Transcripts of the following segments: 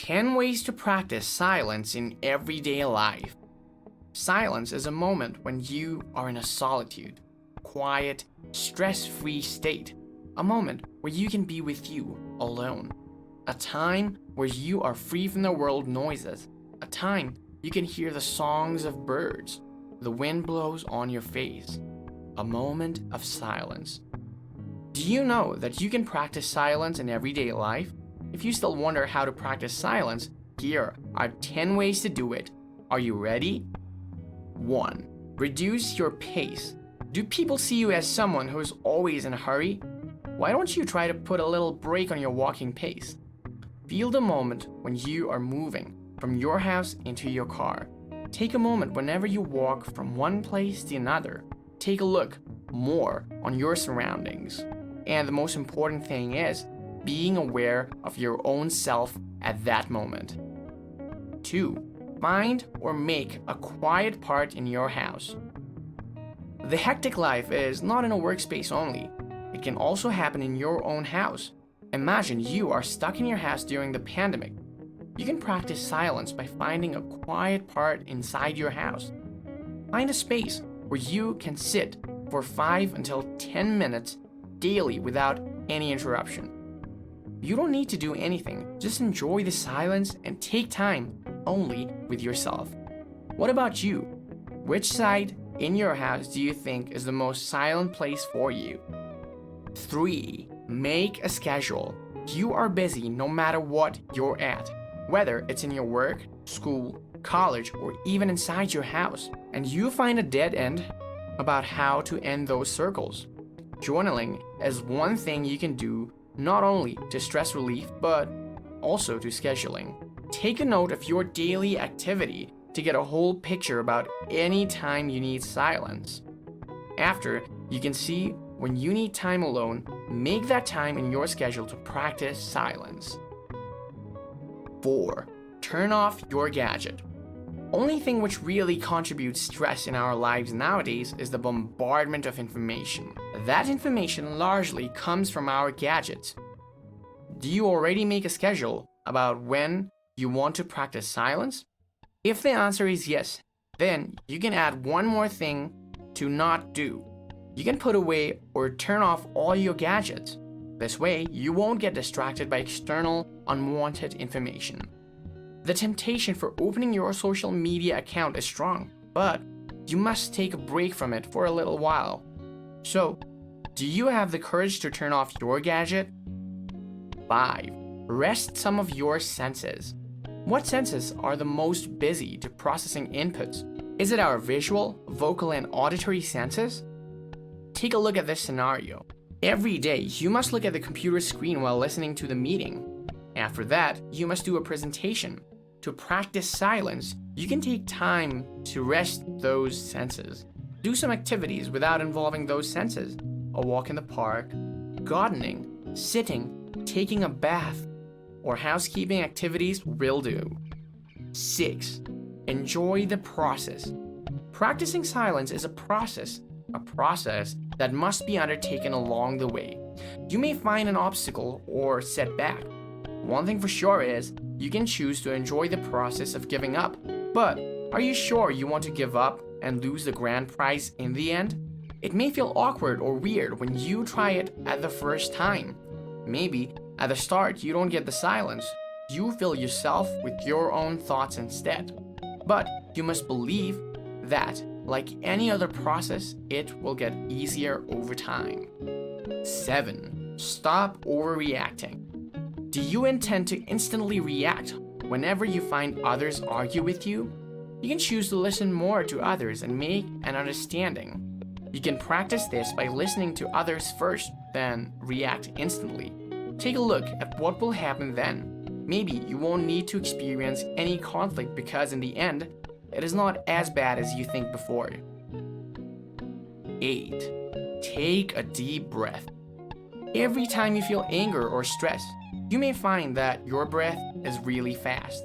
10 ways to practice silence in everyday life. Silence is a moment when you are in a solitude, quiet, stress-free state. A moment where you can be with you alone. A time where you are free from the world noises. A time you can hear the songs of birds. The wind blows on your face. A moment of silence. Do you know that you can practice silence in everyday life? If you still wonder how to practice silence, here are 10 ways to do it. Are you ready? 1. Reduce your pace. Do people see you as someone who is always in a hurry? Why don't you try to put a little break on your walking pace? Feel the moment when you are moving from your house into your car. Take a moment whenever you walk from one place to another. Take a look more on your surroundings. And the most important thing is being aware of your own self at that moment. 2. Find or make a quiet part in your house. The hectic life is not in a workspace only. It can also happen in your own house. Imagine you are stuck in your house during the pandemic. You can practice silence by finding a quiet part inside your house. Find a space where you can sit for 5 until 10 minutes daily without any interruption. You don't need to do anything, just enjoy the silence and take time only with yourself. What about you? Which side in your house do you think is the most silent place for you? 3. Make a schedule. You are busy no matter what you're at, whether it's in your work, school, college, or even inside your house, and you find a dead end about how to end those circles. Journaling is one thing you can do not only to stress relief, but also to scheduling. Take a note of your daily activity to get a whole picture about any time you need silence. After, you can see when you need time alone, make that time in your schedule to practice silence. 4. Turn off your gadget. Only thing which really contributes stress in our lives nowadays is the bombardment of information. That information largely comes from our gadgets. Do you already make a schedule about when you want to practice silence? If the answer is yes, then you can add one more thing to not do. You can put away or turn off all your gadgets. This way, you won't get distracted by external, unwanted information. The temptation for opening your social media account is strong, but you must take a break from it for a little while. So, do you have the courage to turn off your gadget? 5. Rest some of your senses. What senses are the most busy to processing inputs? Is it our visual, vocal, and auditory senses? Take a look at this scenario. Every day, you must look at the computer screen while listening to the meeting. After that, you must do a presentation. To practice silence, you can take time to rest those senses. Do some activities without involving those senses. A walk in the park, gardening, sitting, taking a bath, or housekeeping activities will do. 6. Enjoy the process. Practicing silence is a process that must be undertaken along the way. You may find an obstacle or setback. One thing for sure is, you can choose to enjoy the process of giving up. But are you sure you want to give up and lose the grand prize in the end? It may feel awkward or weird when you try it at the first time. Maybe at the start you don't get the silence. You fill yourself with your own thoughts instead. But you must believe that, like any other process, it will get easier over time. 7. Stop overreacting. Do you intend to instantly react whenever you find others argue with you? You can choose to listen more to others and make an understanding. You can practice this by listening to others first, then react instantly. Take a look at what will happen then. Maybe you won't need to experience any conflict because in the end, it is not as bad as you think before. 8. Take a deep breath. Every time you feel anger or stress, you may find that your breath is really fast.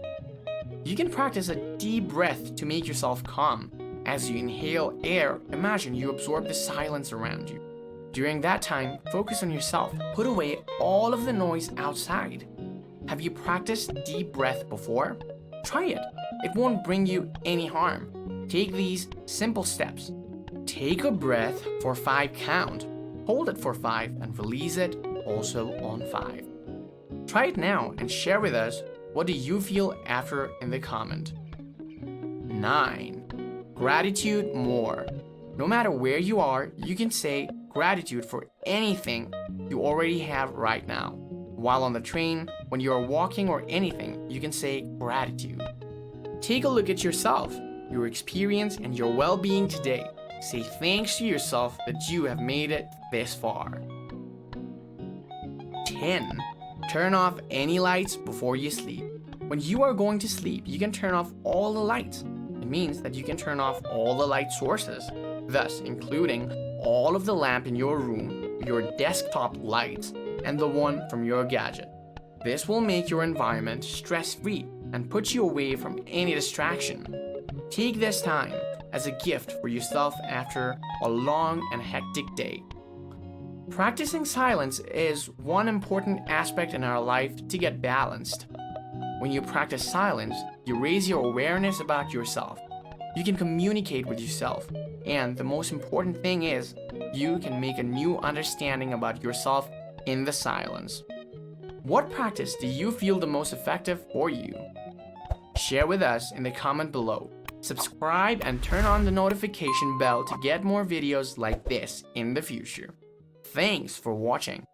You can practice a deep breath to make yourself calm. As you inhale air, imagine you absorb the silence around you. During that time, focus on yourself. Put away all of the noise outside. Have you practiced deep breath before? Try it. It won't bring you any harm. Take these simple steps. Take a breath for 5 count. Hold it for 5 and release it also on 5. Try it now and share with us what do you feel after in the comment. 9. Gratitude more. No matter where you are, you can say gratitude for anything you already have right now. While on the train, when you are walking or anything, you can say gratitude. Take a look at yourself, your experience, and your well-being today. Say thanks to yourself that you have made it this far. 10. Turn off any lights before you sleep. When you are going to sleep, you can turn off all the lights. It means that you can turn off all the light sources, thus including all of the lamp in your room, your desktop lights, and the one from your gadget. This will make your environment stress-free and put you away from any distraction. Take this time as a gift for yourself after a long and hectic day. Practicing silence is one important aspect in our life to get balanced. When you practice silence, you raise your awareness about yourself. You can communicate with yourself, and the most important thing is, you can make a new understanding about yourself in the silence. What practice do you feel the most effective for you? Share with us in the comment below. Subscribe and turn on the notification bell to get more videos like this in the future. Thanks for watching.